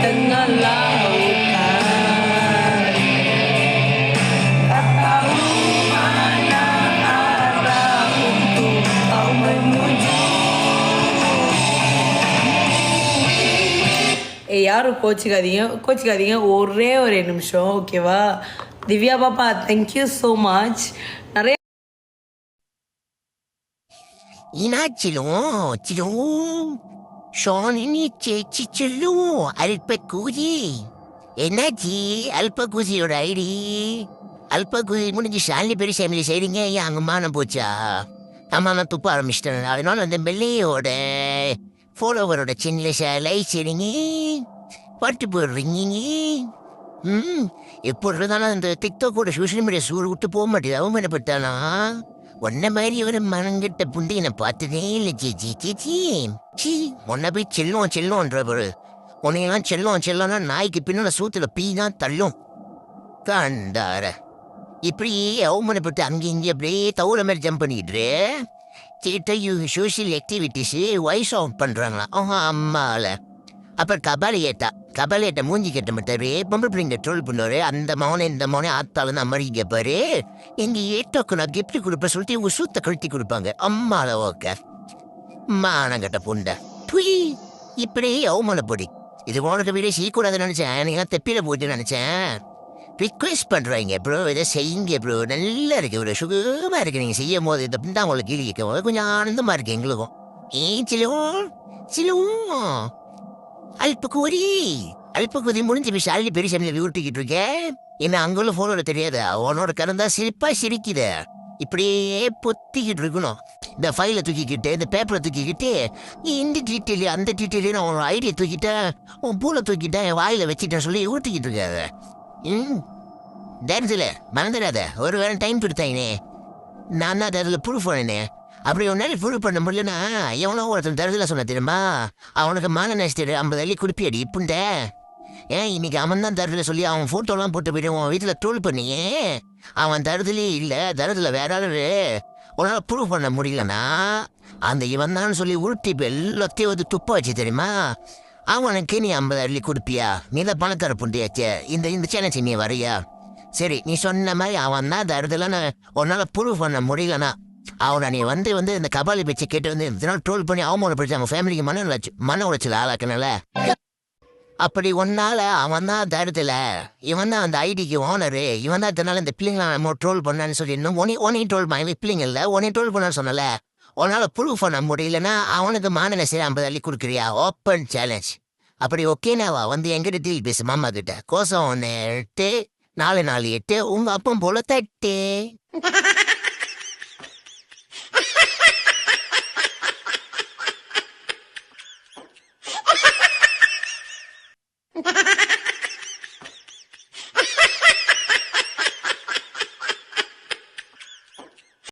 tengah lautan. Tak tahu mana arah untuk kau menuju. யாரும் கோச்சிக்காதீங்க ஒரே ஒரு நிமிஷம் ஓகேவா. திவ்யா பாப்பா தேங்க்யூ ஸோ மச். நிறைய Cilu, sono cilu, alpacusi. Enaji, alpacusi orairi. Alpacusi முடிஞ்சு சாலி பெரிய ஃபேமிலி செய்றீங்க ஏன் அங்கே மானம் போச்சா? அம்மா நான் துப்ப ஆரம்பிச்சிட்டேன். அதனால அந்த வெள்ளையோட ஃபாலோவரோட சின்ன லைக் செய்றீங்க, பாட்டு போடுறீங்க. எப்போ தானே இந்த டிக்டாக்கோட சோஷியல் மீடியா சூடு விட்டு போக மாட்டேது. அவமானப்பட்டானா உன்ன மாதிரி ஒரு மனங்கிட்ட புண்டியனை பார்த்ததே இல்லை சி உன்னை போய் செல்லோன்ற ஒரு உன்னையெல்லாம் செல்லோன்னா நாய்க்கு பின்னால சூத்துல பீ தான் தள்ளும். கண்டார இப்படி அவமானப்பட்டு அங்கே இங்கே அப்படியே தவுற மாதிரி ஜம்ப் பண்ணிக்கிட்டு சோஷியல் ஆக்டிவிட்டிஸு வாய்ஸ் ஆஃப் பண்ணுறாங்களா அவங்க அம்மாவில். அப்புறம் கபாலியேட்டா மூஞ்சி கட்ட மாட்டாரு, பொம்பளை பிள்ளைங்க ட்ரோல் பண்ணுவாரு. அந்த மௌனை இந்த மௌனை ஆத்தாலும் அந்த மாதிரி கேட்பாரு. எங்கள் ஏட்டோக்கு நான் கிஃப்ட் கொடுப்பேன் சொல்லிட்டு இவங்க சூத்த கழுத்தி கொடுப்பாங்க. அம்மாவில் ஓகே மானங்கட்ட புண்டை புய் இப்படி அவமானப்படி. இது உனக்கு வீடியோ செய்யக்கூடாதுன்னு நினச்சேன். நீங்கள் தெப்பியில் போயிட்டு நினச்சேன். ரிக்வெஸ்ட் பண்ணுறாங்க ப்ரோ, இதை செய்யுங்க ப்ரோ, நல்லா இருக்கு ப்ரோ, சுகமாக இருக்குது நீங்கள் செய்யும் போது. இந்த தான் உங்களுக்கு கீழே கேட்கும் போது கொஞ்சம் ஆனந்தமாக இருக்குது எங்களுக்கும். சிலும் அல்பக்கூதி முடிஞ்சு போய் சாலி பெரிய சமையல் ஊட்டிக்கிட்டு இருக்கேன். என்ன அங்குள்ள ஃபோனோட தெரியாது, அவனோட கறந்தா சிரிப்பா சிரிக்குத. இப்படியே பொத்திக்கிட்டு இருக்கணும். இந்த ஃபைலை தூக்கிக்கிட்டு இந்த பேப்பரை தூக்கிக்கிட்டு இந்த டீட்டெயில் அந்த டீட்டெயிலையும் அவனோட ஐடியை தூக்கிட்டேன், உன் பூலை தூக்கிட்டேன், வாயில் வச்சுட்டேன் சொல்லி ஊட்டிக்கிட்டு இருக்காத. தரிசில மறந்துடாத. ஒரு வேலை டைம் கொடுத்தாயினே, நான் தான் அதில் ப்ரூஃப் பண்ணேனே. அப்படி ஒரு நாள் ப்ரூவ் பண்ண முடியலன்னா எவனோ ஒருத்தன் தரிசில சொன்ன தெரியுமா, அவனுக்கு மான நேசிட்டு 50 அள்ளி குடிப்பியடி இப்புண்ட. ஏன் இன்னைக்கு அவன் தான் தருதல சொல்லி அவன் ஃபோட்டோலாம் போட்டு போயிட்டு உன் வீட்டில் ட்ரோல் பண்ணியே. அவன் தருதலே இல்லை, தருதில் வேற ஆளு. உன்னால் ப்ரூவ் பண்ண முடியலன்னா அந்த இவன் தான் சொல்லி உருட்டி எல்லாத்தையும் வந்து துப்ப வச்சு தெரியுமா. அவனுக்கு நீ 50 அள்ளி கொடுப்பியா? நீ தான் பணக்கார புண்டியாச்சே, இந்த சேனல் நீ வரையா? சரி நீ சொன்ன மாதிரி அவன் தான் தருதலன்னு உன்னால் ப்ரூவ் பண்ண முடியலன்னா அவனை நீ வந்து இந்த கபாலி பேச்சை கேட்டு வந்து இதனால் ட்ரோல் பண்ணி அவமானப்படுத்தி அவன் ஃபேமிலிக்கு மன உளைச்சல் ஆளாக்கனால. அப்படி ஒன்னால அவன் தான் தருதல, இவன் தான் அந்த ஐடிக்கு ஓனரு, இவன் தான் இதனால இந்த பிள்ளைங்களை நம்ம ட்ரோல் பண்ணான்னு சொல்லி இன்னும் உனையும் ட்ரோல் பண்ண பிள்ளைங்க இல்லை உனையும் ட்ரோல் பண்ணான்னு சொன்னல. உன்னால் ப்ரூவ் பண்ண முடியலன்னா அவனுக்கு மான நெசை 50 அள்ளி கொடுக்குறியா? Open challenge. அப்படி ஓகேனாவா வந்து எங்கிட்ட டீல் பேசு மாமா கிட்ட. கோசம் 1 8 4 4 8 உங்க அப்பம் போல தட்டு.